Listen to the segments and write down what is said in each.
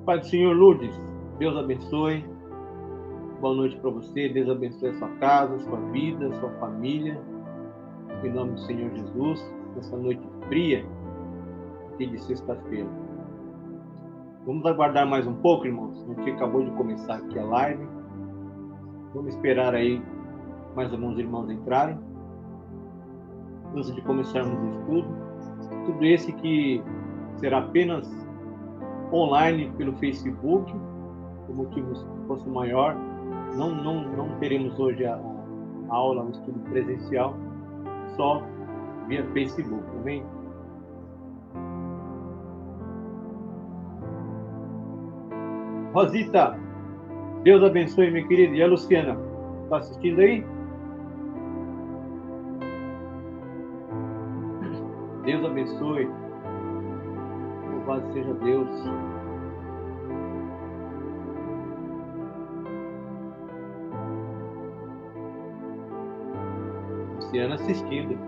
Pai do Senhor, Lourdes, Deus abençoe. Boa noite para você. Deus abençoe a sua casa, sua vida, sua família. Em nome do Senhor Jesus, nessa noite fria, aqui de sexta-feira. Vamos aguardar mais um pouco, irmãos. A gente acabou de começar aqui a live. Vamos esperar aí mais alguns irmãos entrarem antes de começarmos o estudo. Tudo esse que será apenas online pelo Facebook, por motivos de força maior. Não teremos hoje a aula, o estudo presencial, só via Facebook, amém? Rosita, Deus abençoe, minha querida. E a Luciana, está assistindo aí? Deus abençoe. Louvado seja Deus. Luciana assistindo.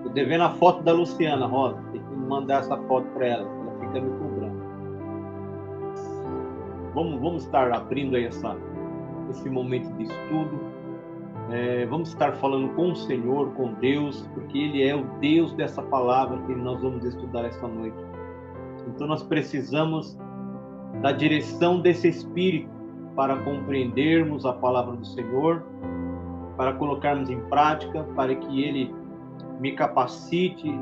Tô devendo a foto da Luciana, Rosa. Tem que mandar essa foto para ela. Ela fica me cobrando. Vamos estar abrindo aí esse momento de estudo. Vamos estar falando com o Senhor, com Deus, porque Ele é o Deus dessa palavra que nós vamos estudar esta noite. Então nós precisamos da direção desse Espírito para compreendermos a palavra do Senhor, para colocarmos em prática, para que Ele me capacite,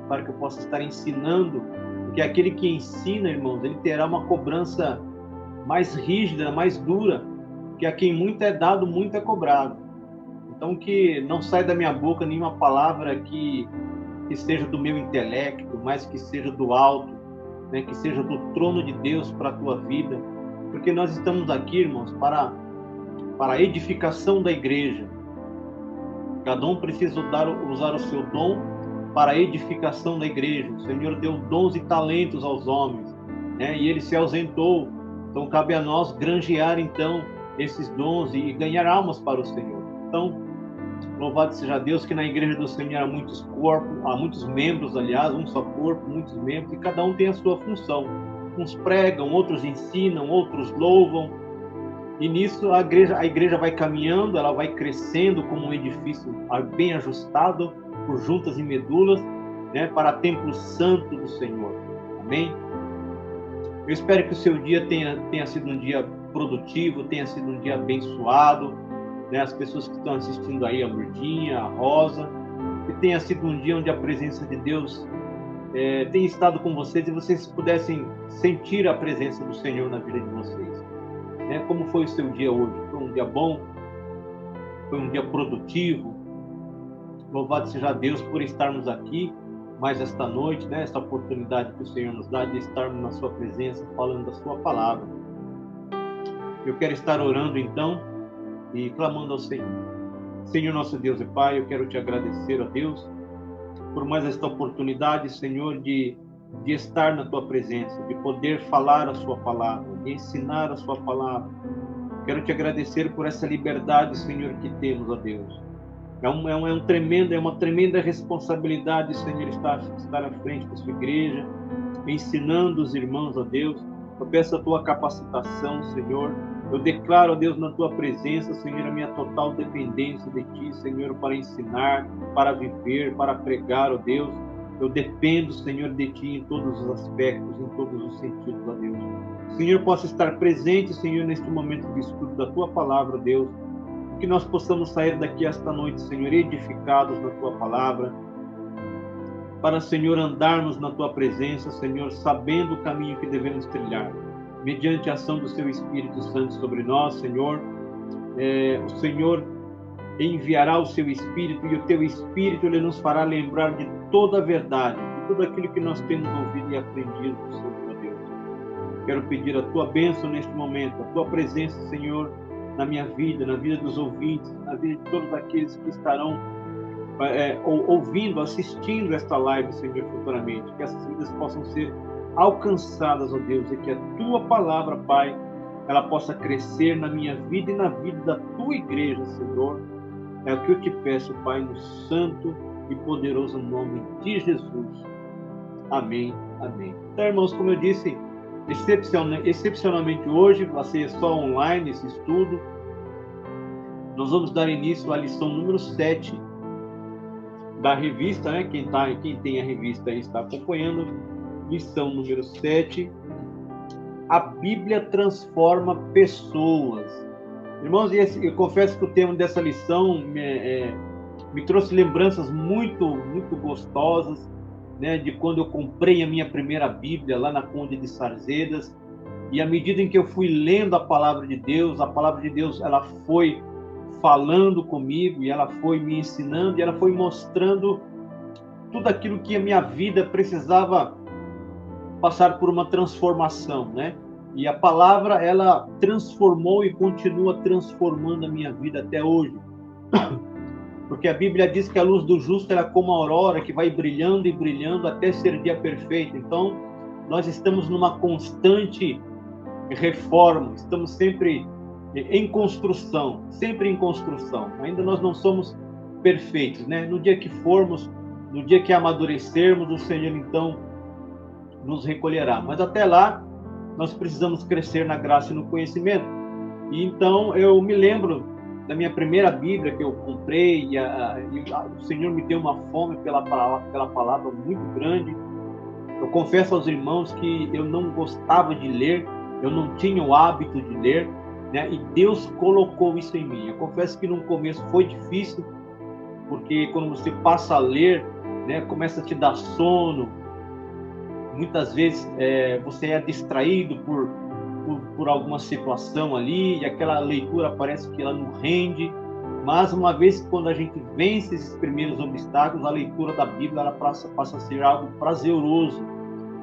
para que eu possa estar ensinando, porque aquele que ensina, irmãos, ele terá uma cobrança mais rígida, mais dura, que a quem muito é dado, muito é cobrado. Então, que não saia da minha boca nenhuma palavra que seja do meu intelecto, mas que seja do alto, né? Que seja do trono de Deus para a tua vida. Porque nós estamos aqui, irmãos, para a edificação da igreja. Cada um precisa usar o seu dom para a edificação da igreja. O Senhor deu dons e talentos aos homens, né? E Ele se ausentou. Então, cabe a nós granjear, então, esses dons e ganhar almas para o Senhor. Então, louvado seja Deus que na igreja do Senhor há muitos corpos, há muitos membros, aliás, um só corpo, muitos membros, e cada um tem a sua função. Uns pregam, outros ensinam, outros louvam. E nisso a igreja vai caminhando, ela vai crescendo como um edifício bem ajustado por juntas e medulas, né, para templo santo do Senhor. Amém? Eu espero que o seu dia tenha sido um dia produtivo, tenha sido um dia abençoado, né? As pessoas que estão assistindo aí, a Lourdinha, a Rosa, que tenha sido um dia onde a presença de Deus tem estado com vocês e vocês pudessem sentir a presença do Senhor na vida de vocês. Né? Como foi o seu dia hoje? Foi um dia bom? Foi um dia produtivo? Louvado seja Deus por estarmos aqui mais esta noite, né? Esta oportunidade que o Senhor nos dá de estarmos na sua presença, falando da sua palavra. Eu quero estar orando então e clamando ao Senhor. Senhor nosso Deus e Pai, eu quero te agradecer, ó Deus, por mais esta oportunidade, Senhor, de estar na tua presença, de poder falar a sua palavra, de ensinar a sua palavra. Quero te agradecer por essa liberdade, Senhor, que temos, ó Deus. É uma tremenda responsabilidade, Senhor, estar à frente da sua igreja, ensinando os irmãos, ó Deus. Eu peço a tua capacitação, Senhor. Eu declaro, ó Deus, na tua presença, Senhor, a minha total dependência de ti, Senhor, para ensinar, para viver, para pregar, ó Deus. Eu dependo, Senhor, de ti em todos os aspectos, em todos os sentidos, ó Deus. O Senhor possa estar presente, Senhor, neste momento de estudo da tua palavra, ó Deus. Que nós possamos sair daqui esta noite, Senhor, edificados na tua palavra, para, Senhor, andarmos na tua presença, Senhor, sabendo o caminho que devemos trilhar, mediante a ação do seu Espírito Santo sobre nós, Senhor. O Senhor enviará o seu Espírito e o teu Espírito ele nos fará lembrar de toda a verdade, de tudo aquilo que nós temos ouvido e aprendido, Senhor Deus. Quero pedir a tua bênção neste momento, a tua presença, Senhor, na minha vida, na vida dos ouvintes, na vida de todos aqueles que estarão ouvindo, assistindo esta live, Senhor, futuramente. Que essas vidas possam ser alcançadas, ó Deus, e que a tua palavra, Pai, ela possa crescer na minha vida e na vida da tua igreja, Senhor. É o que eu te peço, Pai, no santo e poderoso nome de Jesus. Amém. Amém. Então, irmãos, como eu disse, excepcionalmente hoje, vai ser só online esse estudo. Nós vamos dar início à lição número 7 da revista, né? Quem tem a revista aí está acompanhando. Lição número 7. A Bíblia transforma pessoas. Irmãos, eu confesso que o tema dessa lição me trouxe lembranças muito, muito gostosas, né, de quando eu comprei a minha primeira Bíblia lá na Conde de Sarzedas. E à medida em que eu fui lendo a palavra de Deus, ela foi falando comigo e ela foi me ensinando e ela foi mostrando tudo aquilo que a minha vida precisava passar por uma transformação, né? E a palavra, ela transformou e continua transformando a minha vida até hoje. Porque a Bíblia diz que a luz do justo é como a aurora que vai brilhando e brilhando até ser dia perfeito. Então, nós estamos numa constante reforma, estamos sempre em construção, sempre em construção. Ainda nós não somos perfeitos, né? No dia que formos, no dia que amadurecermos, o Senhor então nos recolherá. Mas até lá, nós precisamos crescer na graça e no conhecimento. E então eu me lembro da minha primeira Bíblia que eu comprei e o Senhor me deu uma fome pela palavra muito grande. Eu confesso aos irmãos que eu não gostava de ler, eu não tinha o hábito de ler, né? E Deus colocou isso em mim. Eu confesso que no começo foi difícil, porque quando você passa a ler, né, começa a te dar sono. Muitas vezes você é distraído por alguma situação ali, e aquela leitura parece que ela não rende. Mas uma vez que quando a gente vence esses primeiros obstáculos, a leitura da Bíblia ela passa a ser algo prazeroso,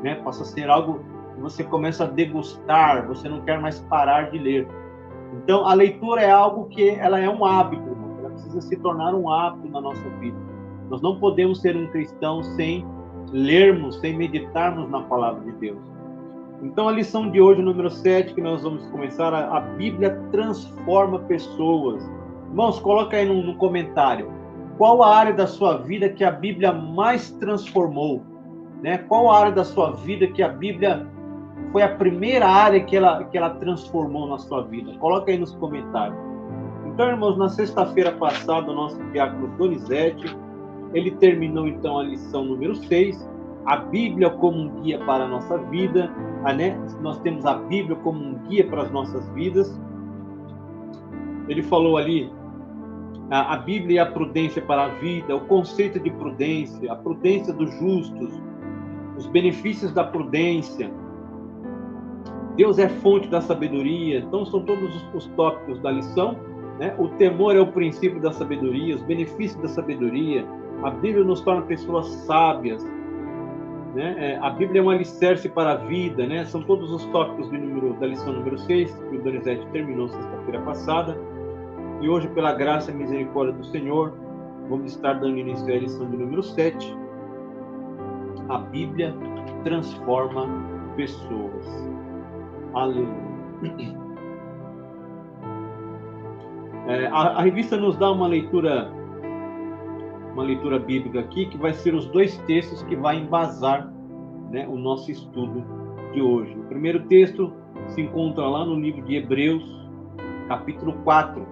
né? Passa a ser algo que você começa a degustar, você não quer mais parar de ler. Então, a leitura é algo que ela é um hábito, irmão. Ela precisa se tornar um hábito na nossa vida. Nós não podemos ser um cristão sem lermos, sem meditarmos na palavra de Deus. Então, a lição de hoje, número 7, que nós vamos começar, a Bíblia transforma pessoas. Irmãos, coloca aí no comentário, qual a área da sua vida que a Bíblia mais transformou? Né? Qual a área da sua vida que a Bíblia foi a primeira área que ela transformou na sua vida? Coloca aí nos comentários. Então, irmãos, na sexta-feira passada, o nosso diácono Donizete, ele terminou então a lição número 6, a Bíblia como um guia para a nossa vida, né? Nós temos a Bíblia como um guia para as nossas vidas. Ele falou ali a Bíblia e a prudência para a vida, o conceito de prudência, a prudência dos justos, os benefícios da prudência. Deus é fonte da sabedoria. Então, são todos os tópicos da lição, né? O temor é o princípio da sabedoria, os benefícios da sabedoria. A Bíblia nos torna pessoas sábias, né? A Bíblia é um alicerce para a vida, né? São todos os tópicos da lição número 6, que o Donizete terminou sexta-feira passada. E hoje, pela graça e misericórdia do Senhor, vamos estar dando início à lição de número 7. A Bíblia transforma pessoas. Aleluia. A revista nos dá uma leitura bíblica aqui, que vai ser os dois textos que vai embasar, né, o nosso estudo de hoje. O primeiro texto se encontra lá no livro de Hebreus, capítulo 4.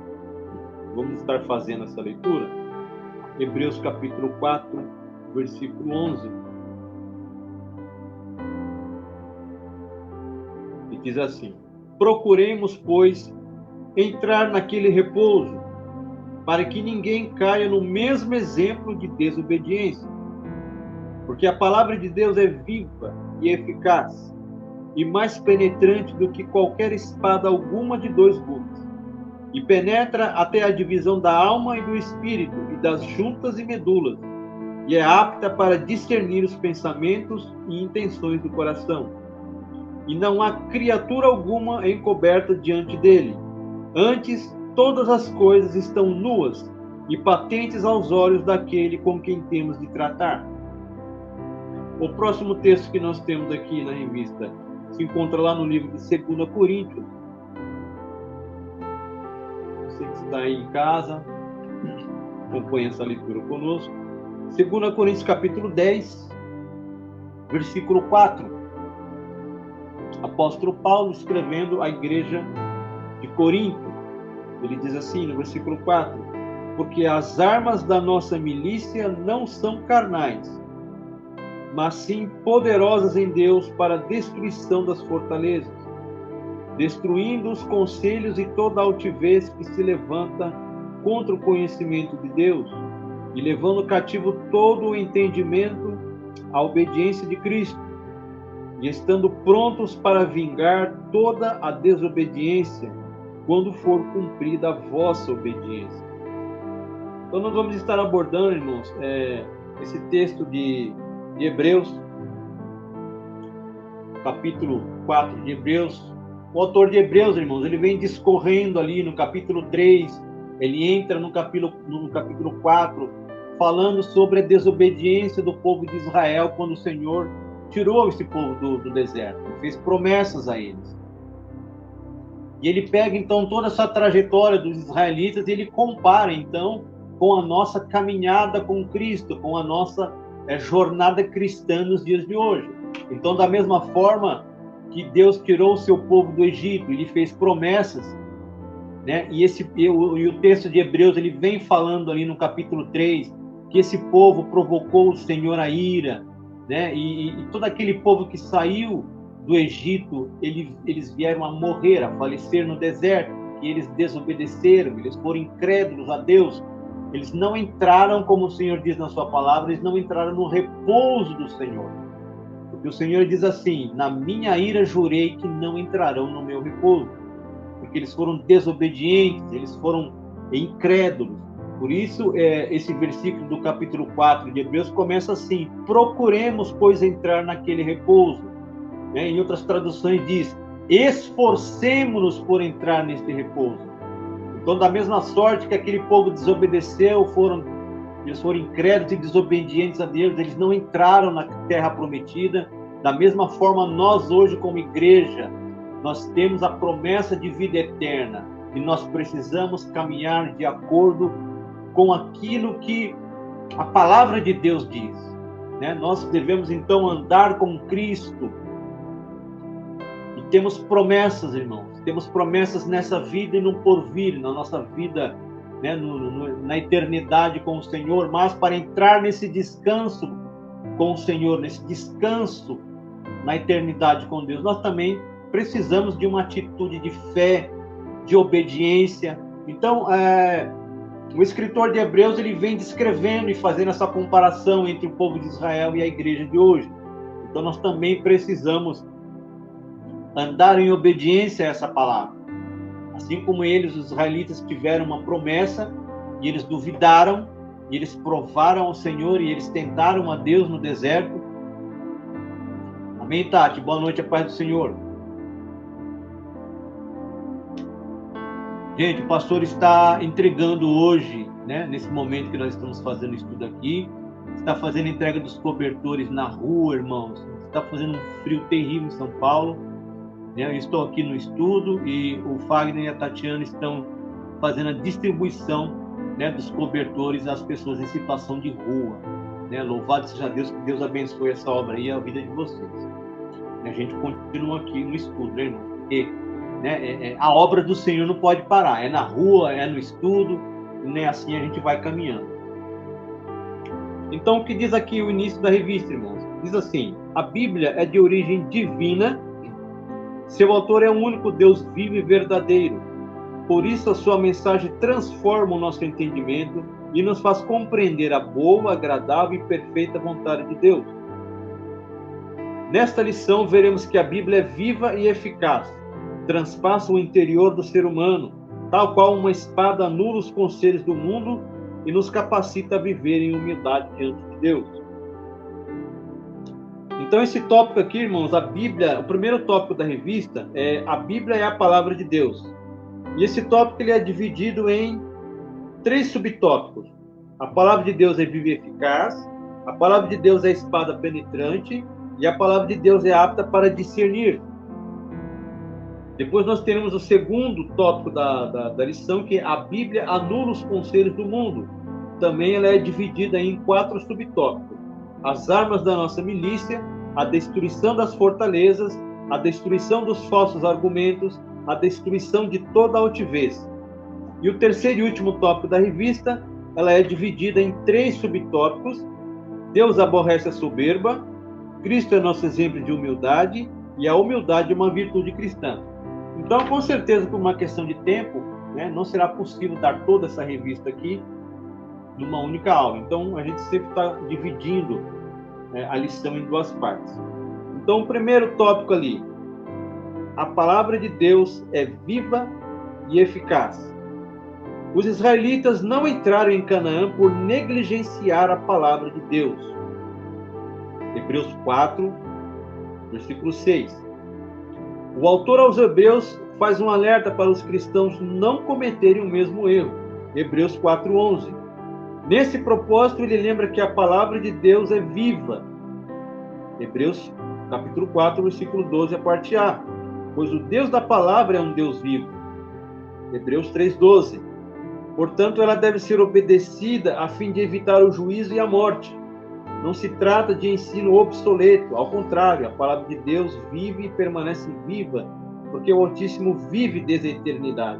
Vamos estar fazendo essa leitura. Hebreus, capítulo 4, versículo 11. E diz assim: procuremos, pois, entrar naquele repouso, para que ninguém caia no mesmo exemplo de desobediência. Porque a palavra de Deus é viva e eficaz, e mais penetrante do que qualquer espada alguma de dois gumes, e penetra até a divisão da alma e do espírito, e das juntas e medulas, e é apta para discernir os pensamentos e intenções do coração. E não há criatura alguma encoberta diante dele. Antes, todas as coisas estão nuas e patentes aos olhos daquele com quem temos de tratar. O próximo texto que nós temos aqui na revista se encontra lá no livro de 2 Coríntios. Você que está aí em casa, acompanha essa leitura conosco. 2 Coríntios capítulo 10, Versículo 4. Apóstolo Paulo escrevendo à igreja de Corinto. Ele diz assim no versículo 4: porque as armas da nossa milícia não são carnais, mas sim poderosas em Deus para a destruição das fortalezas, destruindo os conselhos e toda altivez que se levanta contra o conhecimento de Deus, e levando cativo todo o entendimento à obediência de Cristo, e estando prontos para vingar toda a desobediência, quando for cumprida a vossa obediência. Então nós vamos estar abordando, irmãos, esse texto de Hebreus, capítulo 4 de Hebreus. O autor de Hebreus, irmãos, ele vem discorrendo ali no capítulo 3, ele entra no capítulo 4, falando sobre a desobediência do povo de Israel quando o Senhor tirou esse povo do deserto, ele fez promessas a eles. E ele pega, então, toda essa trajetória dos israelitas e ele compara, então, com a nossa caminhada com Cristo, com a nossa jornada cristã nos dias de hoje. Então, da mesma forma que Deus tirou o seu povo do Egito, ele fez promessas, né? E o texto de Hebreus, ele vem falando ali no capítulo 3, que esse povo provocou o Senhor a ira, né? E todo aquele povo que saiu do Egito, eles vieram a morrer, a falecer no deserto, e eles desobedeceram, eles foram incrédulos a Deus, eles não entraram, como o Senhor diz na sua palavra, eles não entraram no repouso do Senhor, porque o Senhor diz assim: na minha ira jurei que não entrarão no meu repouso, porque eles foram desobedientes, eles foram incrédulos. Por isso, esse versículo do capítulo 4 de Hebreus começa assim: procuremos, pois, entrar naquele repouso. Em outras traduções diz: esforcemos-nos por entrar nesse repouso. Então, da mesma sorte que aquele povo desobedeceu, eles foram incrédulos e desobedientes a Deus, eles não entraram na terra prometida. Da mesma forma, nós hoje, como igreja, nós temos a promessa de vida eterna e nós precisamos caminhar de acordo com aquilo que a palavra de Deus diz, né? Nós devemos, então, andar com Cristo. E temos promessas, irmãos. Temos promessas nessa vida e no porvir, na nossa vida, né? Na eternidade com o Senhor. Mas para entrar nesse descanso com o Senhor, nesse descanso na eternidade com Deus, nós também precisamos de uma atitude de fé, de obediência. Então, o escritor de Hebreus, ele vem descrevendo e fazendo essa comparação entre o povo de Israel e a igreja de hoje. Então, nós também precisamos andar em obediência a essa palavra. Assim como eles, os israelitas, tiveram uma promessa e eles duvidaram, e eles provaram ao Senhor e eles tentaram a Deus no deserto. Amém, Tati? Boa noite, a paz do Senhor. Gente, o pastor está entregando hoje, né, nesse momento que nós estamos fazendo estudo aqui, está fazendo entrega dos cobertores na rua, irmãos. Está fazendo um frio terrível em São Paulo. Eu estou aqui no estudo e o Fagner e a Tatiana estão fazendo a distribuição, né, dos cobertores às pessoas em situação de rua. Né? Louvado seja Deus, que Deus abençoe essa obra e a vida de vocês. A gente continua aqui no estudo, né, irmão? Porque, né, a obra do Senhor não pode parar. É na rua, é no estudo, né? Assim a gente vai caminhando. Então, o que diz aqui o início da revista, irmãos? Diz assim: a Bíblia é de origem divina. Seu autor é o único Deus vivo e verdadeiro. Por isso, a sua mensagem transforma o nosso entendimento e nos faz compreender a boa, agradável e perfeita vontade de Deus. Nesta lição, veremos que a Bíblia é viva e eficaz, transpassa o interior do ser humano, tal qual uma espada anula os conselhos do mundo e nos capacita a viver em humildade diante de Deus. Então, esse tópico aqui, irmãos, a Bíblia, o primeiro tópico da revista é: a Bíblia é a palavra de Deus. E esse tópico ele é dividido em 3 subtópicos. A palavra de Deus é viva e eficaz, a palavra de Deus é a espada penetrante e a palavra de Deus é apta para discernir. Depois nós teremos o segundo tópico da lição, que é: a Bíblia anula os conselhos do mundo. Também ela é dividida em 4 subtópicos: as armas da nossa milícia, a destruição das fortalezas, a destruição dos falsos argumentos, a destruição de toda altivez. E o terceiro e último tópico da revista, ela é dividida em 3 subtópicos: Deus aborrece a soberba, Cristo é nosso exemplo de humildade e a humildade é uma virtude cristã. Então, com certeza, por uma questão de tempo, não será possível dar toda essa revista aqui numa única aula. Então, a gente sempre está dividindo a lição em 2 partes. Então, o primeiro tópico ali, a palavra de Deus é viva e eficaz. Os israelitas não entraram em Canaã por negligenciar a palavra de Deus. Hebreus 4, versículo 6. O autor aos Hebreus faz um alerta para os cristãos não cometerem o mesmo erro. Hebreus 4:11. Nesse propósito, ele lembra que a palavra de Deus é viva. Hebreus capítulo 4, versículo 12, a parte A. Pois o Deus da palavra é um Deus vivo. Hebreus 3:12. Portanto, ela deve ser obedecida a fim de evitar o juízo e a morte. Não se trata de ensino obsoleto, ao contrário, a palavra de Deus vive e permanece viva, porque o Altíssimo vive desde a eternidade.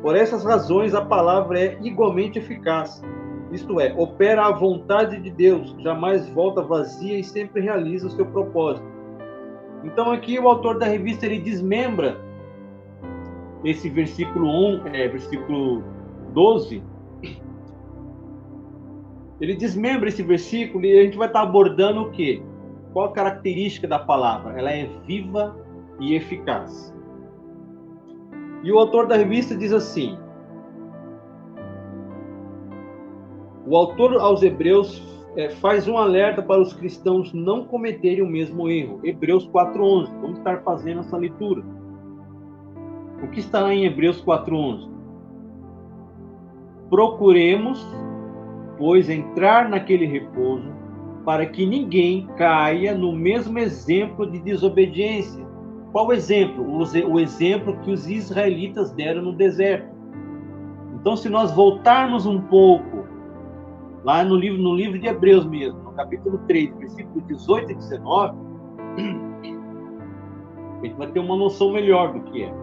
Por essas razões, a palavra é igualmente eficaz, isto é, opera a vontade de Deus, jamais volta vazia e sempre realiza o seu propósito. Então aqui o autor da revista ele desmembra esse versículo 12, ele desmembra esse versículo e a gente vai estar abordando o quê? Qual a característica da palavra? Ela é viva e eficaz. E o autor da revista diz assim: o autor aos Hebreus faz um alerta para os cristãos não cometerem o mesmo erro. Hebreus 4:11. Vamos estar fazendo essa leitura. O que está lá em Hebreus 4:11? Procuremos, pois, entrar naquele repouso, para que ninguém caia no mesmo exemplo de desobediência. Qual o exemplo? O exemplo que os israelitas deram no deserto. Então, se nós voltarmos um pouco, lá no livro de Hebreus mesmo, no capítulo 3, versículo 18 e 19, a gente vai ter uma noção melhor do que é.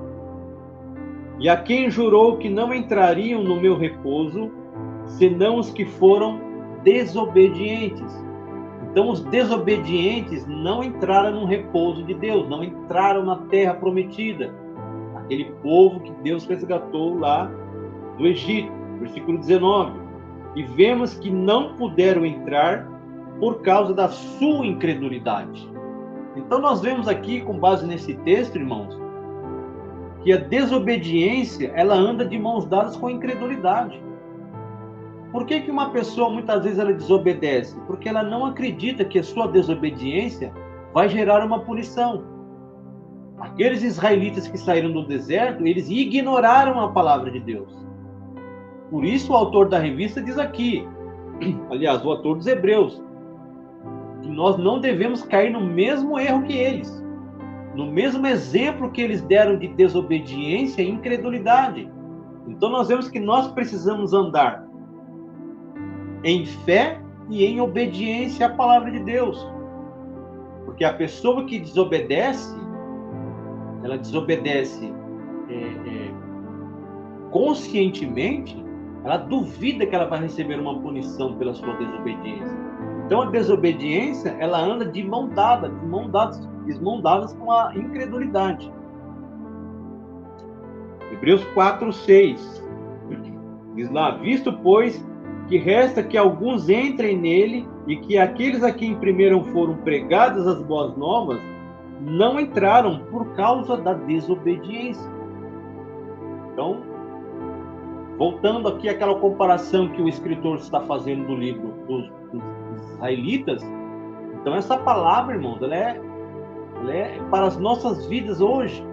E a quem jurou que não entrariam no meu repouso, senão os que foram desobedientes. Então, os desobedientes não entraram no repouso de Deus, não entraram na terra prometida. Aquele povo que Deus resgatou lá do Egito, versículo 19. E vemos que não puderam entrar por causa da sua incredulidade. Então, nós vemos aqui, com base nesse texto, irmãos, que a desobediência, ela anda de mãos dadas com a incredulidade. Por que uma pessoa, muitas vezes, ela desobedece? Porque ela não acredita que a sua desobediência vai gerar uma punição. Aqueles israelitas que saíram do deserto, eles ignoraram a palavra de Deus. Por isso o autor da revista diz aqui, aliás, o autor dos Hebreus, que nós não devemos cair no mesmo erro que eles, no mesmo exemplo que eles deram de desobediência e incredulidade. Então nós vemos que nós precisamos andar em fé e em obediência à palavra de Deus. Porque a pessoa que desobedece, ela desobedece conscientemente, ela duvida que ela vai receber uma punição pela sua desobediência. Então a desobediência, ela anda de mão dadas com a incredulidade. Hebreus 4:6 diz lá: visto, pois, que resta que alguns entrem nele e que aqueles a quem primeiro foram pregadas as boas novas não entraram por causa da desobediência. Então, voltando aqui àquela comparação que o escritor está fazendo do livro dos israelitas, então essa palavra, irmãos, ela é para as nossas vidas hoje.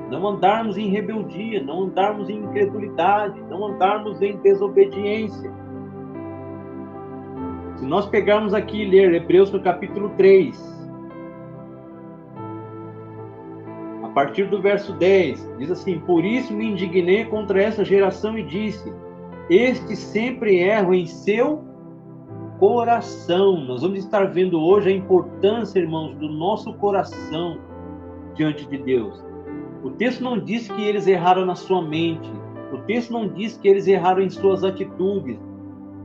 Não andarmos em rebeldia, não andarmos em incredulidade, não andarmos em desobediência. Se nós pegarmos aqui e ler Hebreus no capítulo 3, a partir do verso 10, diz assim: por isso me indignei contra essa geração e disse: estes sempre erram em seu coração. Nós vamos estar vendo hoje a importância, irmãos, do nosso coração diante de Deus. O texto não diz que eles erraram na sua mente. O texto não diz que eles erraram em suas atitudes.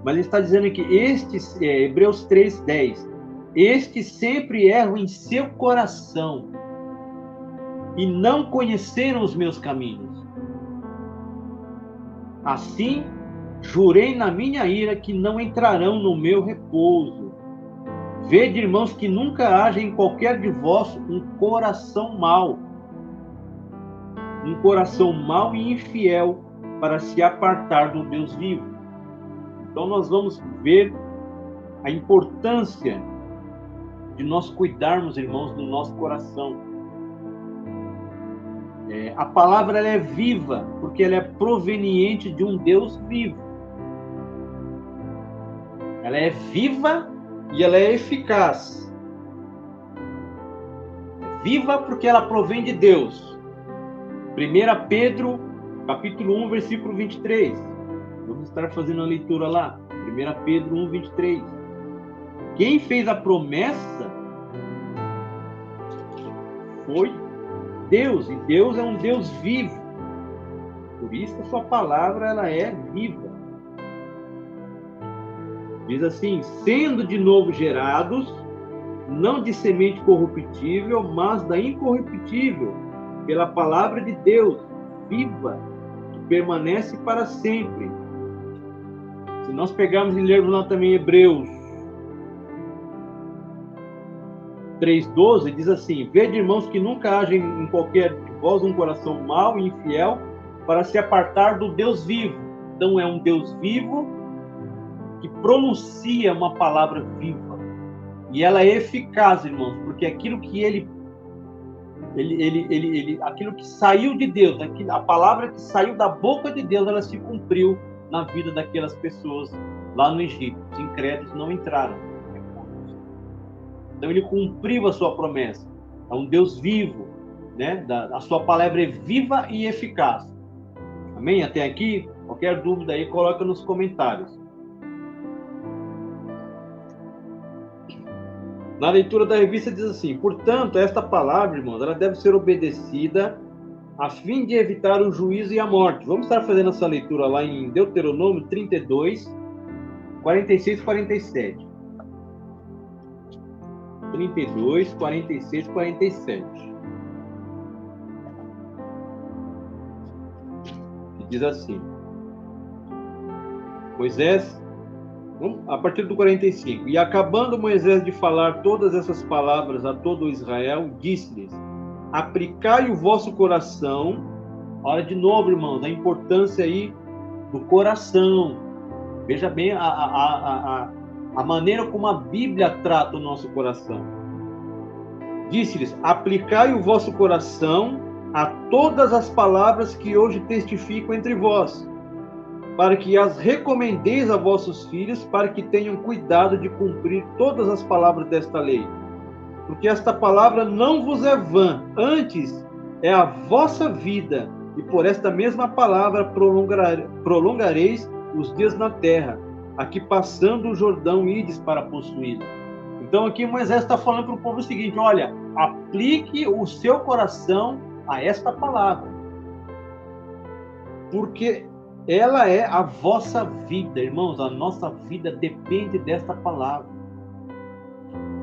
Mas ele está dizendo que estes, Hebreus 3:10, estes sempre erram em seu coração e não conheceram os meus caminhos. Assim, jurei na minha ira que não entrarão no meu repouso. Vede, irmãos, que nunca haja em qualquer de vós um coração mau e infiel para se apartar do Deus vivo. Então nós vamos ver a importância de nós cuidarmos, irmãos, do nosso coração. A palavra ela é viva, porque ela é proveniente de um Deus vivo. Ela é viva e ela é eficaz. É viva porque ela provém de Deus. 1 Pedro, capítulo 1, versículo 23. Vamos estar fazendo a leitura lá. 1 Pedro 1, 23. Quem fez a promessa foi Deus, e Deus é um Deus vivo. Por isso a sua palavra ela é viva. Diz assim: sendo de novo gerados, não de semente corruptível, mas da incorruptível, pela palavra de Deus, viva, que permanece para sempre. Se nós pegarmos e lermos lá também Hebreus 3:12, diz assim: vede, irmãos, que nunca haja em qualquer de vós um coração mau e infiel para se apartar do Deus vivo. Então é um Deus vivo que pronuncia uma palavra viva. E ela é eficaz, irmãos, porque aquilo que aquilo que saiu de Deus, a palavra que saiu da boca de Deus, ela se cumpriu na vida daquelas pessoas lá no Egito. Os incrédulos não entraram. Então ele cumpriu a sua promessa. É um Deus vivo, né? A sua palavra é viva e eficaz. Amém? Até aqui? Qualquer dúvida aí, coloca nos comentários. Na leitura da revista diz assim: portanto, esta palavra, irmãos, ela deve ser obedecida a fim de evitar o juízo e a morte. Vamos estar fazendo essa leitura lá em Deuteronômio 32, 46 e 47. 32, 46 e 47. Que diz assim: Moisés, a partir do 45, e acabando Moisés de falar todas essas palavras a todo Israel, disse-lhes: aplicai o vosso coração. Olha de novo, irmãos, a importância aí do coração. Veja bem a maneira como a Bíblia trata o nosso coração. Disse-lhes: aplicai o vosso coração a todas as palavras que hoje testifico entre vós, para que as recomendeis a vossos filhos, para que tenham cuidado de cumprir todas as palavras desta lei. Porque esta palavra não vos é vã, antes é a vossa vida, e por esta mesma palavra prolongareis os dias na terra, aqui passando o Jordão ides para possuí-lo. Então aqui Moisés está falando para o povo o seguinte: olha, aplique o seu coração a esta palavra, porque ela é a vossa vida, irmãos. A nossa vida depende desta palavra.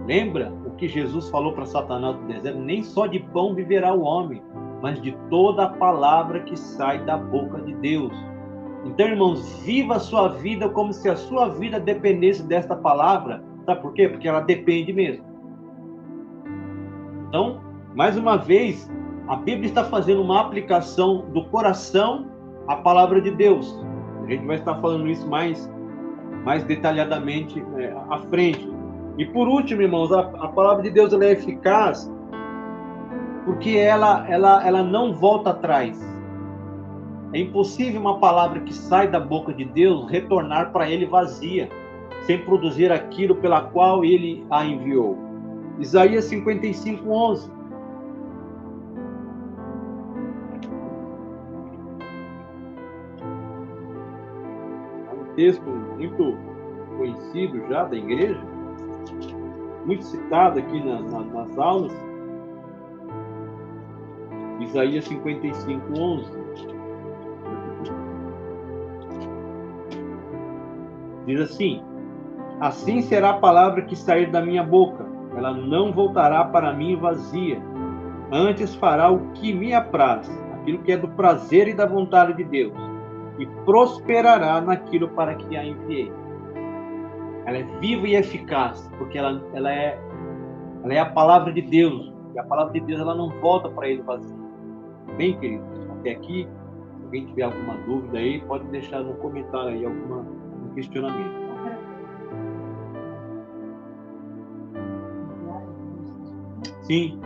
Lembra o que Jesus falou para Satanás no deserto? Nem só de pão viverá o homem, mas de toda a palavra que sai da boca de Deus. Então, irmãos, viva a sua vida como se a sua vida dependesse desta palavra. Sabe por quê? Porque ela depende mesmo. Então, mais uma vez, a Bíblia está fazendo uma aplicação do coração à palavra de Deus. A gente vai estar falando isso mais detalhadamente à frente. E por último, irmãos, a palavra de Deus ela é eficaz porque ela não volta atrás. É impossível uma palavra que sai da boca de Deus retornar para ele vazia, sem produzir aquilo pela qual ele a enviou. Isaías 55:11. É um texto muito conhecido já da igreja, muito citado aqui nas aulas, Isaías 55:11. Diz assim: assim será a palavra que sair da minha boca, ela não voltará para mim vazia, antes fará o que me apraz, aquilo que é do prazer e da vontade de Deus, e prosperará naquilo para que a enviei. Ela é viva e eficaz, porque ela é a palavra de Deus, e a palavra de Deus ela não volta para ele vazia. Bem, queridos, até aqui, se alguém tiver alguma dúvida aí, pode deixar no comentário aí algum questionamento. Sim.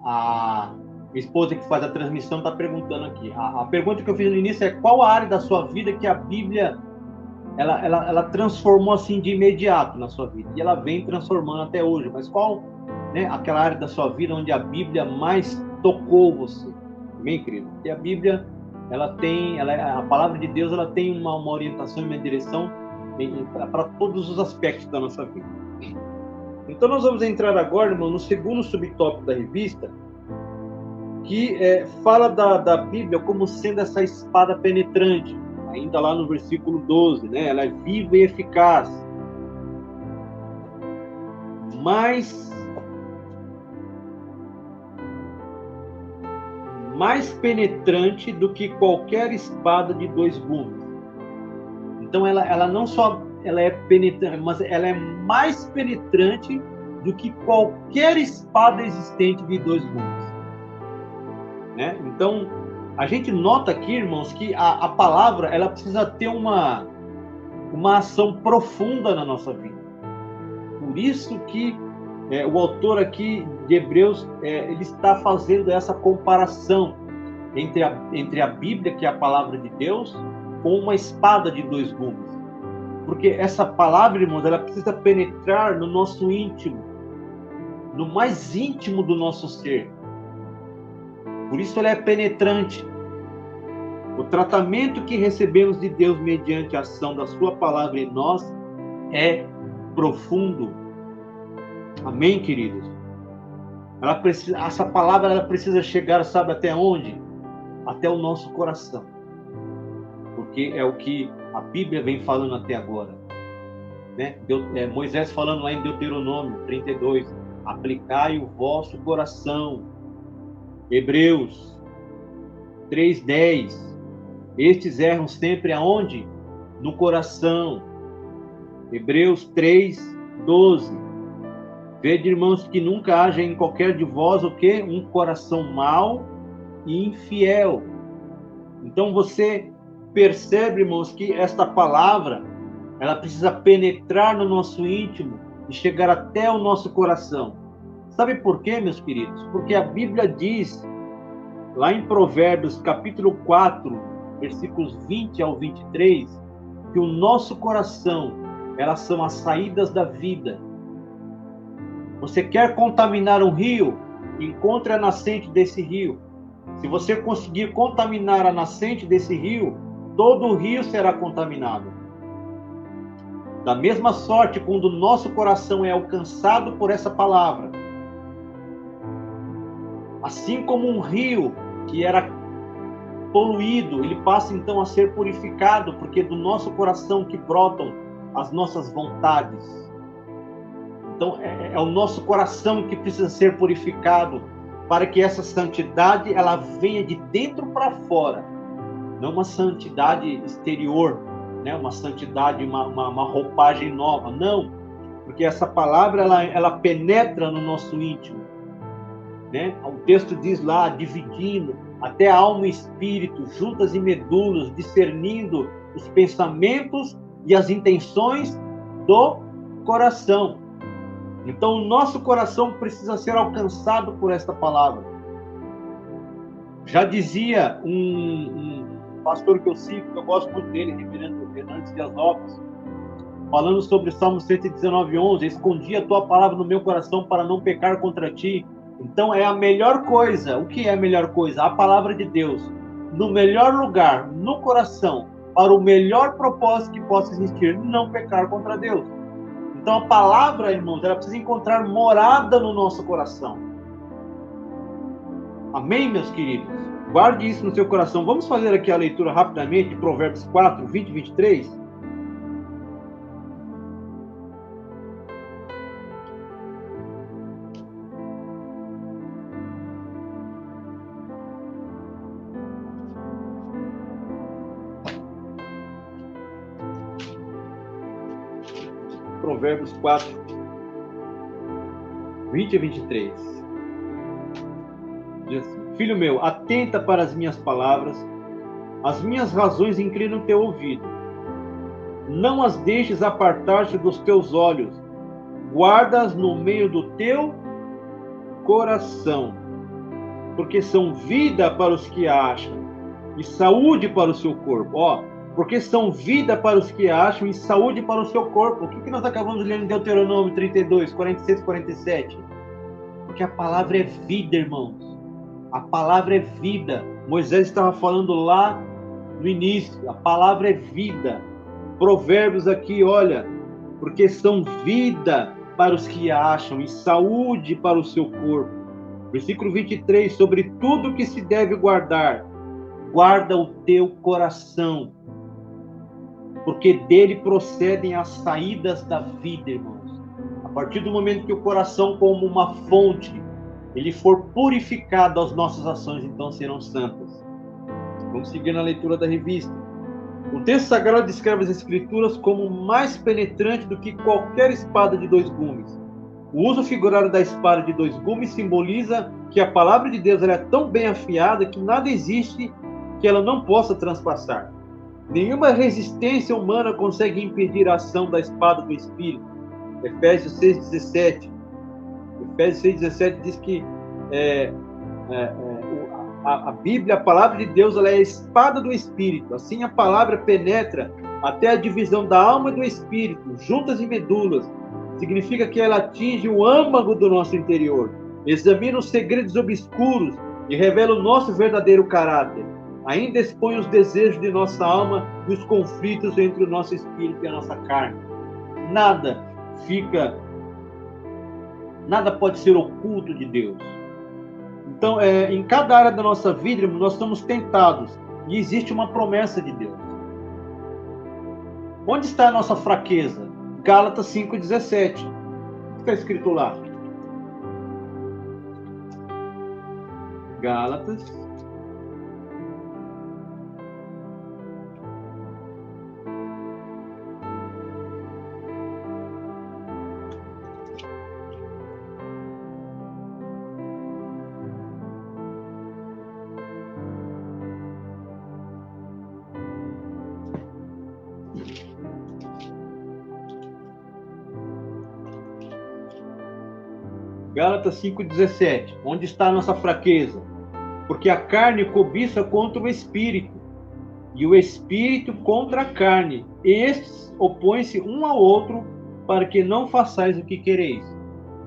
A minha esposa que faz a transmissão está perguntando aqui. A pergunta que eu fiz no início é: qual a área da sua vida que a Bíblia ela transformou assim de imediato na sua vida? E ela vem transformando até hoje. Mas qual, né, aquela área da sua vida onde a Bíblia mais tocou você? Bem, querido? Porque a Bíblia a palavra de Deus ela tem uma orientação e uma direção para todos os aspectos da nossa vida. Então nós vamos entrar agora, irmão, no segundo subtópico da revista, que fala da Bíblia como sendo essa espada penetrante, ainda lá no versículo 12, né? Ela é viva e eficaz, mais penetrante do que qualquer espada de dois gumes. Então ela não só é penetrante, mas ela é mais penetrante do que qualquer espada existente de dois gumes, né? Então a gente nota aqui, irmãos, que a palavra ela precisa ter uma ação profunda na nossa vida. Por isso que o autor aqui de Hebreus ele está fazendo essa comparação entre a Bíblia, que é a palavra de Deus, com uma espada de dois gumes. Porque essa palavra, irmãos, ela precisa penetrar no nosso íntimo, no mais íntimo do nosso ser. Por isso ela é penetrante. O tratamento que recebemos de Deus mediante a ação da sua palavra em nós é profundo. Amém, queridos? Essa palavra ela precisa chegar, sabe até onde? Até o nosso coração. Porque é o que a Bíblia vem falando até agora, né? Moisés falando lá em Deuteronômio 32, aplicai o vosso coração. Hebreus 3:10, estes erram sempre aonde? No coração. Hebreus 3:12, vede, irmãos, que nunca haja em qualquer de vós o quê? Um coração mau e infiel. Então você percebe, irmãos, que esta palavra ela precisa penetrar no nosso íntimo e chegar até o nosso coração. Sabe por quê, meus queridos? Porque a Bíblia diz, lá em Provérbios, capítulo 4, versículos 20 ao 23, que o nosso coração, elas são as saídas da vida. Você quer contaminar um rio? Encontre a nascente desse rio. Se você conseguir contaminar a nascente desse rio, todo o rio será contaminado. Da mesma sorte, quando o nosso coração é alcançado por essa palavra, assim como um rio que era poluído, ele passa então a ser purificado, porque do nosso coração que brotam as nossas vontades. Então é o nosso coração que precisa ser purificado para que essa santidade ela venha de dentro para fora. Não uma santidade exterior, né? Uma santidade, uma roupagem nova. Não, porque essa palavra ela penetra no nosso íntimo, né? O texto diz lá, dividindo até alma e espírito, juntas e medulas, discernindo os pensamentos e as intenções do coração. Então, o nosso coração precisa ser alcançado por esta palavra. Já dizia um pastor que eu sigo, que eu gosto muito dele, reverendo Fernandes Dias Lopes, falando sobre o Salmo 119:11, escondi a tua palavra no meu coração para não pecar contra ti. Então é a melhor coisa. O que é a melhor coisa? A palavra de Deus. No melhor lugar, no coração, para o melhor propósito que possa existir, não pecar contra Deus. Então a palavra, irmãos, ela precisa encontrar morada no nosso coração. Amém, meus queridos? Guarde isso no seu coração. Vamos fazer aqui a leitura rapidamente de Provérbios 4, 20 e 23. Provérbios 4, 20 e 23. Diz assim: Filho meu, atenta para as minhas palavras, as minhas razões inclinam teu ouvido. Não as deixes apartar-te dos teus olhos, guarda-as no meio do teu coração, porque são vida para os que acham e saúde para o seu corpo. Porque são vida para os que acham e saúde para o seu corpo. O que nós acabamos de ler em Deuteronômio 32, 46 e 47? Porque a palavra é vida, irmãos. A palavra é vida. Moisés estava falando lá no início. A palavra é vida. Provérbios aqui, olha. Porque são vida para os que acham e saúde para o seu corpo. Versículo 23. Sobre tudo que se deve guardar, guarda o teu coração, porque dele procedem as saídas da vida, irmãos. A partir do momento que o coração, como uma fonte, ele for purificado, as nossas ações então serão santas. Vamos seguir na leitura da revista. O texto sagrado descreve as Escrituras como mais penetrante do que qualquer espada de dois gumes. O uso figurado da espada de dois gumes simboliza que a palavra de Deus ela é tão bem afiada que nada existe que ela não possa transpassar. Nenhuma resistência humana consegue impedir a ação da espada do Espírito. Efésios 6,17. Efésios 6,17 diz que a Bíblia, a palavra de Deus, ela é a espada do Espírito. Assim a palavra penetra até a divisão da alma e do Espírito, juntas e medulas. Significa que ela atinge o âmago do nosso interior, examina os segredos obscuros e revela o nosso verdadeiro caráter. Ainda expõe os desejos de nossa alma e os conflitos entre o nosso espírito e a nossa carne. Nada pode ser oculto de Deus. Então, em cada área da nossa vida, nós somos tentados e existe uma promessa de Deus. Onde está a nossa fraqueza? Gálatas 5,17. O que está escrito lá? Gálatas. Gálatas 5,17. Onde está a nossa fraqueza? Porque a carne cobiça contra o espírito, e o espírito contra a carne. Estes opõem-se um ao outro, para que não façais o que quereis.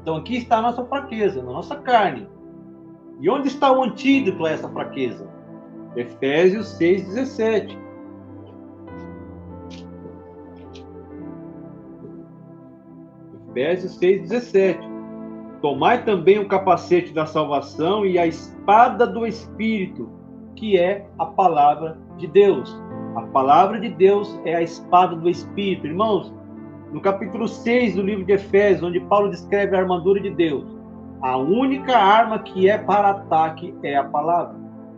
Então aqui está a nossa fraqueza, na nossa carne. E onde está o antídoto a essa fraqueza? Efésios 6,17. Efésios 6,17. Tomai também o capacete da salvação e a espada do Espírito, que é a palavra de Deus. A palavra de Deus é a espada do Espírito. Irmãos, no capítulo 6 do livro de Efésios, onde Paulo descreve a armadura de Deus, a única arma que é para ataque é a palavra.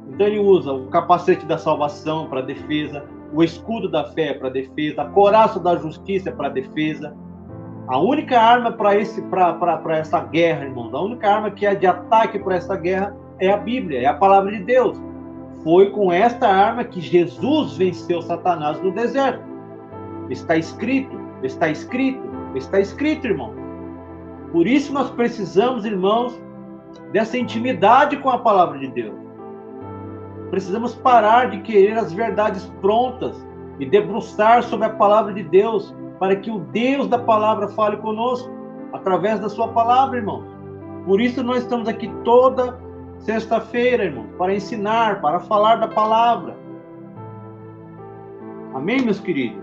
Então ele usa o capacete da salvação para defesa, o escudo da fé para defesa, a couraça da justiça para defesa. A única arma para essa guerra, irmãos, a única arma que é de ataque para essa guerra é a Bíblia, é a palavra de Deus. Foi com esta arma que Jesus venceu Satanás no deserto. Está escrito, está escrito, está escrito, irmão. Por isso nós precisamos, irmãos, dessa intimidade com a palavra de Deus. Precisamos parar de querer as verdades prontas e debruçar sobre a palavra de Deus, para que o Deus da palavra fale conosco, através da sua palavra, irmãos. Por isso nós estamos aqui toda sexta-feira, irmãos, para ensinar, para falar da palavra. Amém, meus queridos?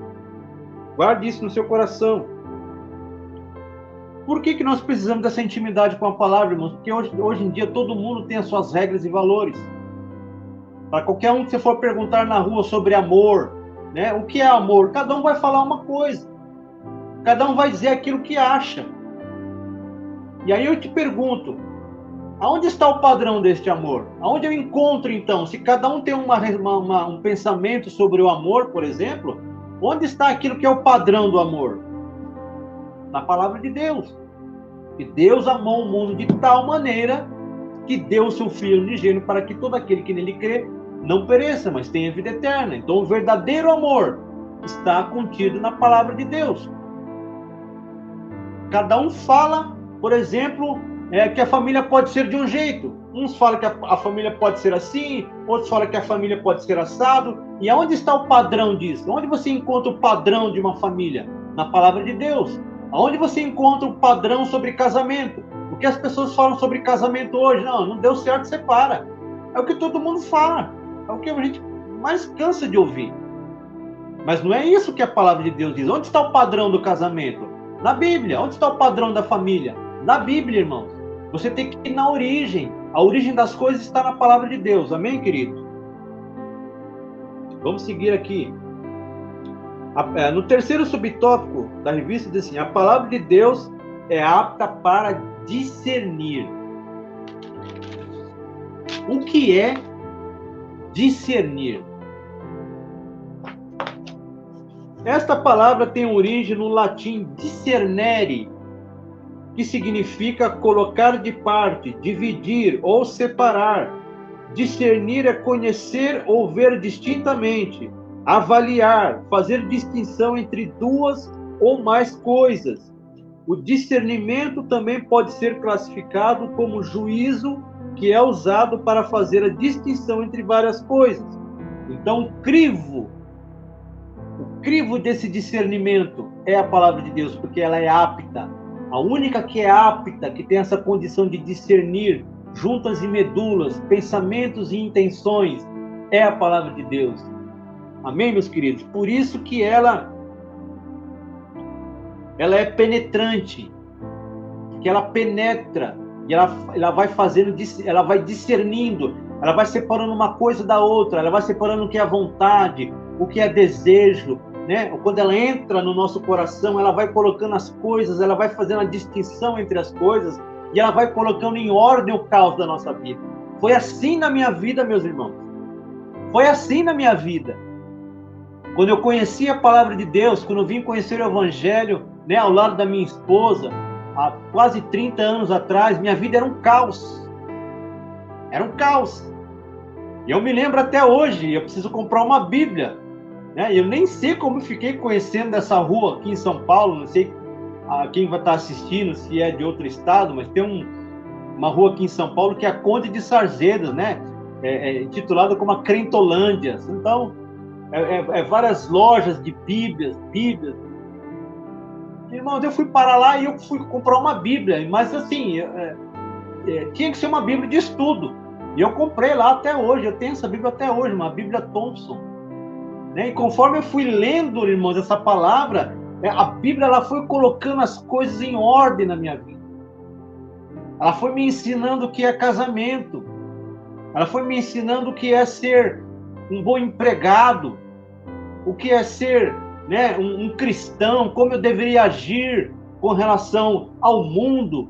Guarde isso no seu coração. Por que nós precisamos dessa intimidade com a palavra, irmãos? Porque hoje em dia todo mundo tem as suas regras e valores. Para qualquer um que você for perguntar na rua sobre amor, né? O que é amor? Cada um vai falar uma coisa. Cada um vai dizer aquilo que acha. E aí eu te pergunto, aonde está o padrão deste amor? Aonde eu encontro, então? Se cada um tem um pensamento sobre o amor, por exemplo, onde está aquilo que é o padrão do amor? Na palavra de Deus. E Deus amou o mundo de tal maneira que deu o seu Filho unigênito para que todo aquele que nele crê não pereça, mas tenha vida eterna. Então o verdadeiro amor está contido na palavra de Deus. Cada um fala, por exemplo, que a família pode ser de um jeito. Uns falam que a família pode ser assim, outros falam que a família pode ser assado. E aonde está o padrão disso? Onde você encontra o padrão de uma família? Na palavra de Deus. Aonde você encontra o padrão sobre casamento? O que as pessoas falam sobre casamento hoje? Não deu certo, separa. É o que todo mundo fala. É o que a gente mais cansa de ouvir. Mas não é isso que a palavra de Deus diz. Onde está o padrão do casamento? Na Bíblia. Onde está o padrão da família? Na Bíblia, irmãos. Você tem que ir na origem. A origem das coisas está na palavra de Deus. Amém, queridos? Vamos seguir aqui. No terceiro subtópico da revista diz assim: a palavra de Deus é apta para discernir. O que é discernir? Esta palavra tem origem no latim discernere, que significa colocar de parte, dividir ou separar. Discernir é conhecer ou ver distintamente, avaliar, fazer distinção entre duas ou mais coisas. O discernimento também pode ser classificado como juízo, que é usado para fazer a distinção entre várias coisas. Então, o crivo desse discernimento é a palavra de Deus, porque ela é apta. A única que é apta, que tem essa condição de discernir juntas e medulas, pensamentos e intenções, é a palavra de Deus. Amém, meus queridos? Por isso que ela é penetrante, que ela penetra e ela vai fazendo, ela vai discernindo, ela vai separando uma coisa da outra, ela vai separando o que é vontade, o que é desejo, né? Quando ela entra no nosso coração, ela vai colocando as coisas, ela vai fazendo a distinção entre as coisas e ela vai colocando em ordem o caos da nossa vida. Foi assim na minha vida, meus irmãos. Foi assim na minha vida. Quando eu conheci a palavra de Deus, quando eu vim conhecer o Evangelho, né, ao lado da minha esposa, há quase 30 anos atrás, minha vida era um caos. Era um caos. E eu me lembro até hoje, eu preciso comprar uma Bíblia. Né? Eu nem sei como fiquei conhecendo essa rua aqui em São Paulo, não sei quem vai estar assistindo, se é de outro estado, mas tem uma rua aqui em São Paulo que é a Conde de Sarzedas, né? Intitulada como a Crentolândia. Então, várias lojas de Bíblias. Irmãos, eu fui para lá e eu fui comprar uma Bíblia, mas assim, tinha que ser uma Bíblia de estudo. E eu comprei lá até hoje, eu tenho essa Bíblia até hoje, uma Bíblia Thompson. Né? E conforme eu fui lendo, irmãos, essa palavra, a Bíblia ela foi colocando as coisas em ordem na minha vida. Ela foi me ensinando o que é casamento. Ela foi me ensinando o que é ser um bom empregado, o que é ser, né, um cristão, como eu deveria agir com relação ao mundo.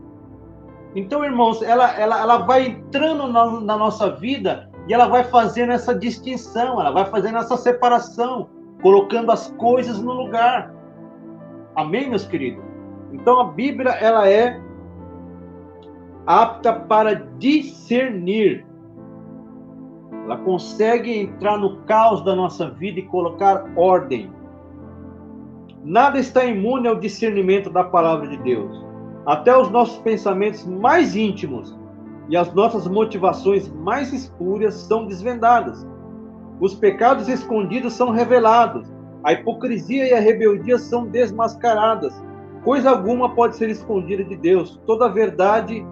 Então, irmãos, ela vai entrando na nossa vida e ela vai fazendo essa distinção, ela vai fazendo essa separação, colocando as coisas no lugar. Amém, meus queridos? Então, a Bíblia ela é apta para discernir. Ela consegue entrar no caos da nossa vida e colocar ordem. Nada está imune ao discernimento da palavra de Deus. Até os nossos pensamentos mais íntimos e as nossas motivações mais espúrias são desvendadas. Os pecados escondidos são revelados. A hipocrisia e a rebeldia são desmascaradas. Coisa alguma pode ser escondida de Deus. Toda a verdade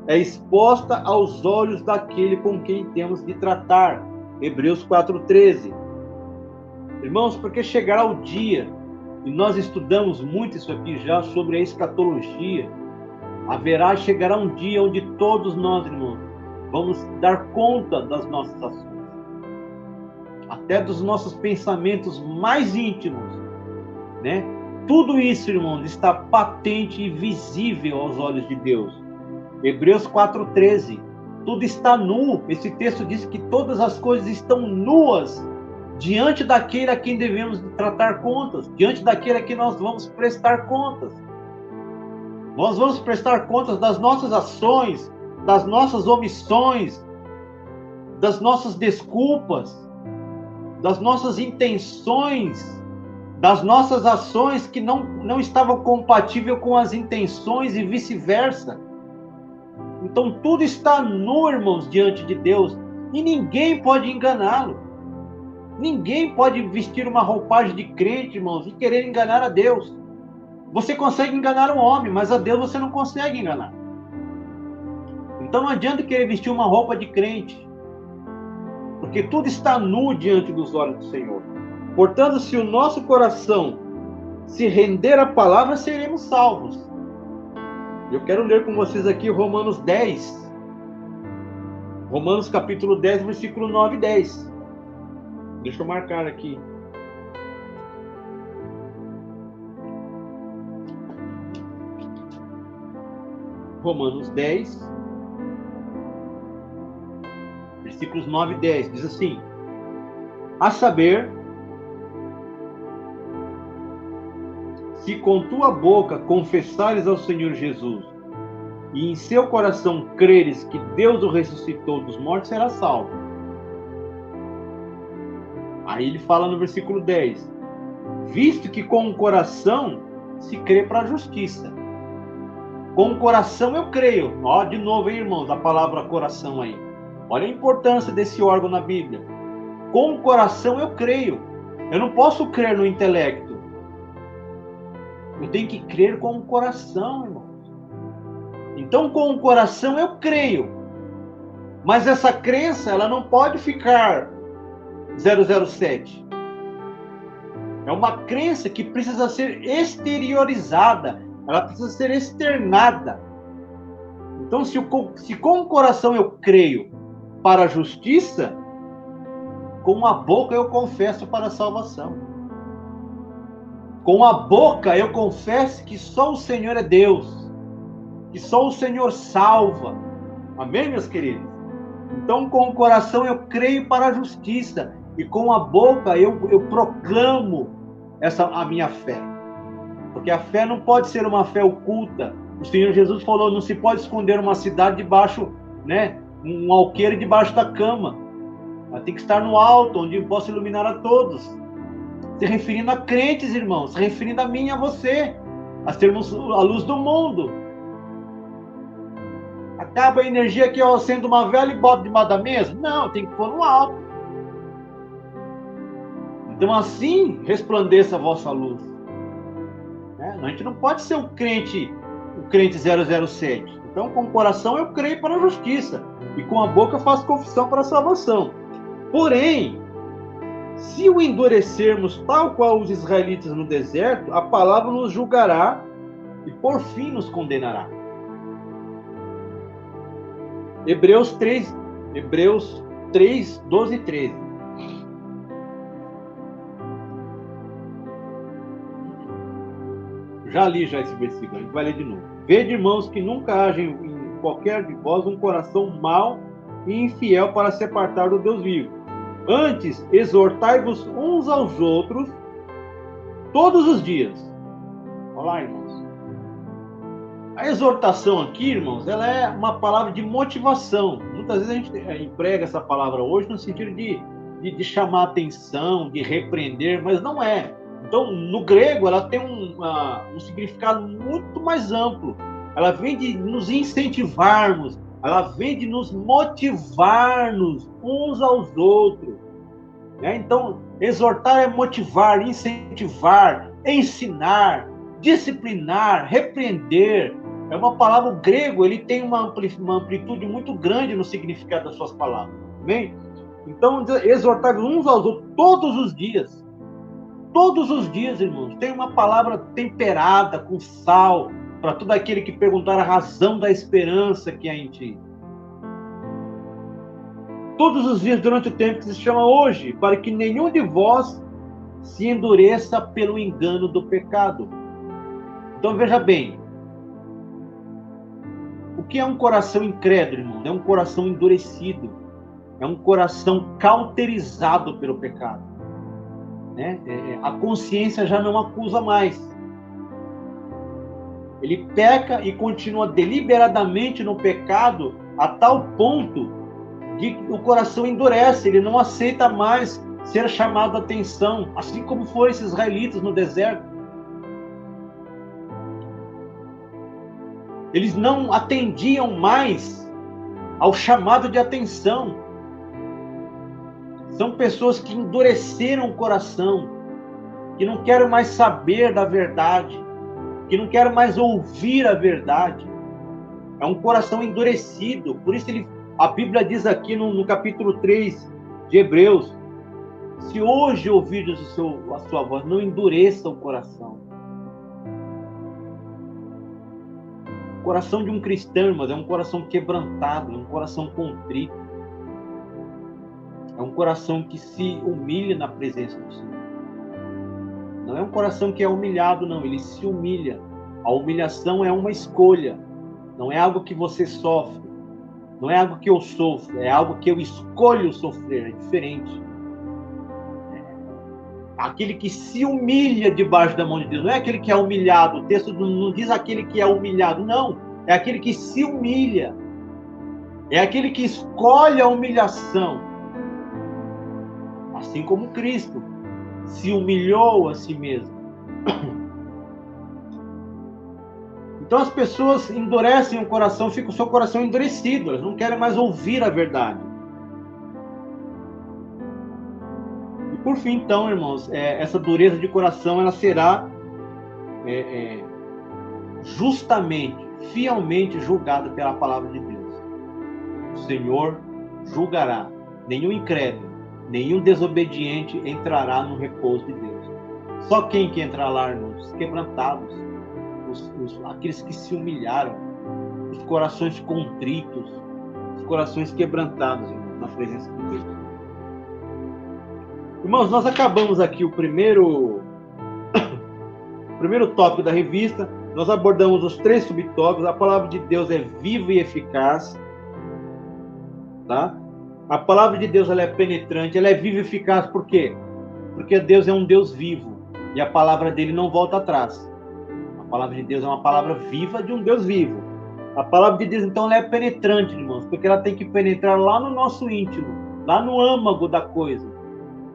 é exposta aos olhos daquele com quem temos de tratar. Hebreus 4:13. Irmãos, porque chegará o dia, e nós estudamos muito isso aqui já sobre a escatologia, chegará um dia onde todos nós, irmãos, vamos dar conta das nossas ações, até dos nossos pensamentos mais íntimos, né? Tudo isso, irmãos, está patente e visível aos olhos de Deus. Hebreus 4:13, tudo está nu. Esse texto diz que todas as coisas estão nuas diante daquele a quem devemos tratar contas, diante daquele a quem nós vamos prestar contas. Nós vamos prestar contas das nossas ações, das nossas omissões, das nossas desculpas, das nossas intenções, das nossas ações que não estavam compatíveis com as intenções e vice-versa. Então tudo está nu, irmãos, diante de Deus, e ninguém pode enganá-lo. Ninguém pode vestir uma roupagem de crente, irmãos, e querer enganar a Deus. Você consegue enganar um homem, mas a Deus você não consegue enganar. Então não adianta querer vestir uma roupa de crente, porque tudo está nu diante dos olhos do Senhor. Portanto, se o nosso coração se render à palavra, seremos salvos. Eu quero ler com vocês aqui Romanos 10. Romanos capítulo 10, versículo 9 e 10. Deixa eu marcar aqui. Romanos 10, versículos 9 e 10. Diz assim: a saber, se com tua boca confessares ao Senhor Jesus e em seu coração creres que Deus o ressuscitou dos mortos, serás salvo. Aí ele fala no versículo 10: visto que com o coração se crê para a justiça. Com o coração eu creio. Ó, de novo, hein, irmãos, a palavra coração aí. Olha a importância desse órgão na Bíblia. Com o coração eu creio. Eu não posso crer no intelecto. Eu tenho que crer com o coração, irmãos. Então, com o coração eu creio. Mas essa crença, ela não pode ficar 007. É uma crença que precisa ser exteriorizada. Ela precisa ser externada. Então, se com o coração eu creio para a justiça, com a boca eu confesso para a salvação. Com a boca eu confesso que só o Senhor é Deus, que só o Senhor salva. Amém, meus queridos? Então, com o coração eu creio para a justiça, e com a boca eu proclamo a minha fé. Porque a fé não pode ser uma fé oculta. O Senhor Jesus falou, não se pode esconder uma cidade debaixo, né, um alqueire debaixo da cama. Ela tem que estar no alto, onde possa iluminar a todos. Se referindo a crentes, irmãos, se referindo a mim e a você, a sermos a luz do mundo. Acaba a energia aqui, ó, sendo uma vela e bota debaixo da mesa? Não, tem que pôr no alto. Então assim resplandeça a vossa luz. A gente não pode ser o crente 007. Então, com o coração eu creio para a justiça, e com a boca eu faço confissão para a salvação. Porém, se o endurecermos tal qual os israelitas no deserto, a palavra nos julgará e por fim nos condenará. Hebreus 3, 12 e 13. Já li esse versículo, a gente vai ler de novo. Vede, irmãos, que nunca haja em qualquer de vós um coração mau e infiel para se apartar do Deus vivo. Antes, exortai-vos uns aos outros todos os dias. Olha lá, irmãos. A exortação aqui, irmãos, ela é uma palavra de motivação. Muitas vezes a gente emprega essa palavra hoje no sentido de chamar atenção, de repreender, mas não é. Então, no grego, ela tem um significado muito mais amplo. Ela vem de nos incentivarmos, ela vem de nos motivarmos uns aos outros. Então, exortar é motivar, incentivar, ensinar, disciplinar, repreender. É uma palavra, o grego, ele tem uma amplitude muito grande no significado das suas palavras. Amém? Então, exortar uns aos outros todos os dias. Todos os dias, irmãos, tem uma palavra temperada com sal para todo aquele que perguntar a razão da esperança que há em ti. Todos os dias durante o tempo que se chama hoje, para que nenhum de vós se endureça pelo engano do pecado. Então veja bem, o que é um coração incrédulo, irmão? É um coração endurecido, é um coração cauterizado pelo pecado. Né? A consciência já não acusa mais. Ele peca e continua deliberadamente no pecado a tal ponto que o coração endurece, ele não aceita mais ser chamado a atenção, assim como foram esses israelitas no deserto. Eles não atendiam mais ao chamado de atenção. São pessoas que endureceram o coração, que não querem mais saber da verdade, que não querem mais ouvir a verdade. É um coração endurecido. Por isso a Bíblia diz aqui no capítulo 3 de Hebreus: se hoje ouvirdes a sua voz, não endureça o coração. O coração de um cristão, mas é um coração quebrantado, é um coração contrito. É um coração que se humilha na presença do Senhor. Não é um coração que é humilhado, não. Ele se humilha. A humilhação é uma escolha. Não é algo que você sofre. Não é algo que eu sofro. É algo que eu escolho sofrer. É diferente. Aquele que se humilha debaixo da mão de Deus. Não é aquele que é humilhado. O texto não diz aquele que é humilhado. Não. É aquele que se humilha. É aquele que escolhe a humilhação. Assim como Cristo se humilhou a si mesmo. Então as pessoas endurecem o coração, fica o seu coração endurecido, elas não querem mais ouvir a verdade. E por fim, então, irmãos, essa dureza de coração, ela será justamente, fielmente julgada pela palavra de Deus. O Senhor julgará. Nenhum incrédulo, nenhum desobediente entrará no repouso de Deus. Só quem que entra lá, irmãos? Os quebrantados, aqueles que se humilharam, os corações contritos, os corações quebrantados, irmãos, na presença de Deus. Irmãos, nós acabamos aqui o primeiro tópico da revista. Nós abordamos os 3 subtópicos. A palavra de Deus é viva e eficaz, tá? A palavra de Deus, ela é penetrante, ela é viva e eficaz. Por quê? Porque Deus é um Deus vivo e a palavra dele não volta atrás. A palavra de Deus é uma palavra viva de um Deus vivo. A palavra de Deus, então, ela é penetrante, irmãos, porque ela tem que penetrar lá no nosso íntimo, lá no âmago da coisa,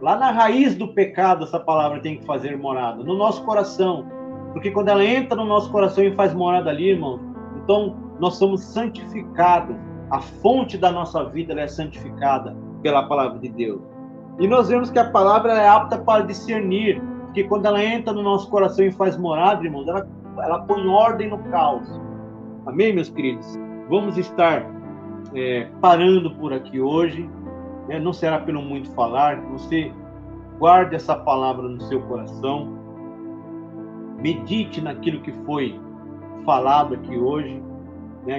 lá na raiz do pecado. Essa palavra tem que fazer morada, no nosso coração, porque quando ela entra no nosso coração e faz morada ali, irmãos, então nós somos santificados. A fonte da nossa vida, ela é santificada pela palavra de Deus. E nós vemos que a palavra é apta para discernir, porque quando ela entra no nosso coração e faz morada, irmãos, ela põe ordem no caos. Amém, meus queridos? Vamos estar parando por aqui hoje. Não será pelo muito falar. Você guarde essa palavra no seu coração. Medite naquilo que foi falado aqui hoje.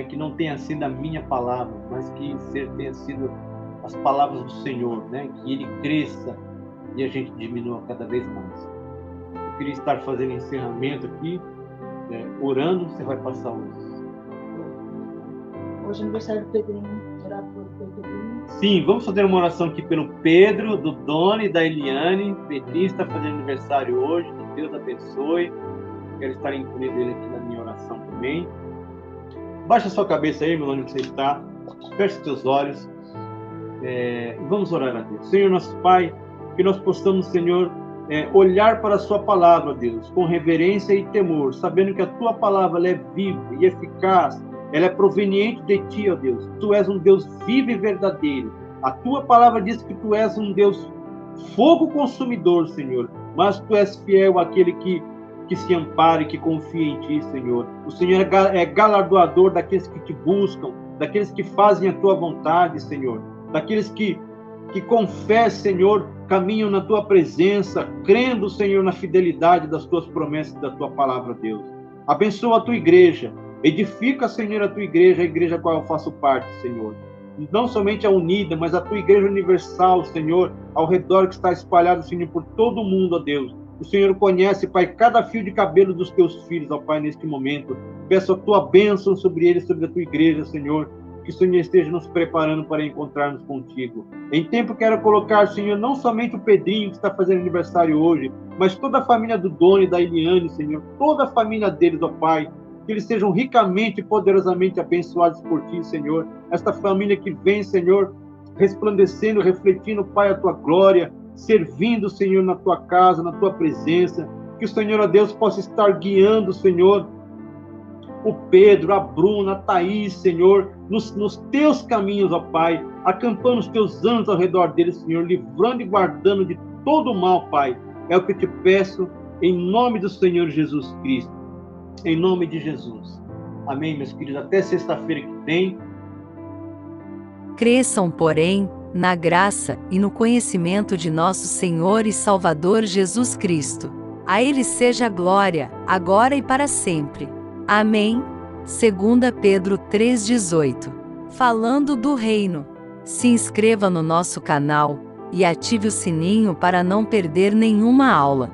Que não tenha sido a minha palavra, mas que tenha sido as palavras do Senhor, que Ele cresça e a gente diminua cada vez mais. Eu queria estar fazendo encerramento aqui, orando. Você vai passar hoje. Hoje é aniversário do Pedrinho, orar pelo Pedrinho. Sim, vamos fazer uma oração aqui pelo Pedro, do Doni e da Eliane. Pedrinho está fazendo aniversário hoje, que Deus abençoe. Quero estar incluindo ele aqui na minha oração também. Baixa sua cabeça aí, meu onde você está. Feche seus olhos. E vamos orar a Deus. Senhor, nosso Pai, que nós possamos, Senhor, olhar para a sua palavra, Deus, com reverência e temor, sabendo que a tua palavra ela é viva e eficaz, ela é proveniente de ti, ó Deus. Tu és um Deus vivo e verdadeiro. A tua palavra diz que tu és um Deus fogo consumidor, Senhor, mas tu és fiel àquele que se ampara e que confia em ti, Senhor. O Senhor é galardoador daqueles que te buscam, daqueles que fazem a tua vontade, Senhor, daqueles que confessam, Senhor, caminham na tua presença, crendo, Senhor, na fidelidade das tuas promessas e da tua palavra, Deus. Abençoa a tua igreja, edifica, Senhor, a tua igreja, a igreja a qual eu faço parte, Senhor. Não somente a unida, mas a tua igreja universal, Senhor, ao redor que está espalhada, Senhor, por todo o mundo, ó Deus. O Senhor conhece, Pai, cada fio de cabelo dos teus filhos, ó Pai, neste momento. Peço a tua bênção sobre eles, sobre a tua igreja, Senhor, que o Senhor esteja nos preparando para encontrarmos contigo. Em tempo quero colocar, Senhor, não somente o Pedrinho, que está fazendo aniversário hoje, mas toda a família do Doni e da Eliane, Senhor, toda a família deles, ó Pai, que eles sejam ricamente e poderosamente abençoados por ti, Senhor. Esta família que vem, Senhor, resplandecendo, refletindo, Pai, a tua glória, servindo, Senhor, na tua casa, na tua presença. Que o Senhor, ó Deus, possa estar guiando, Senhor, o Pedro, a Bruna, a Thaís, Senhor, nos teus caminhos, ó Pai, acampando os teus anjos ao redor deles, Senhor, livrando e guardando de todo o mal, Pai. É o que eu te peço, em nome do Senhor Jesus Cristo. Em nome de Jesus. Amém, meus queridos. Até sexta-feira que vem. Cresçam, porém, na graça e no conhecimento de nosso Senhor e Salvador Jesus Cristo. A Ele seja a glória, agora e para sempre. Amém. 2 Pedro 3,18. Falando do reino. Se inscreva no nosso canal e ative o sininho para não perder nenhuma aula.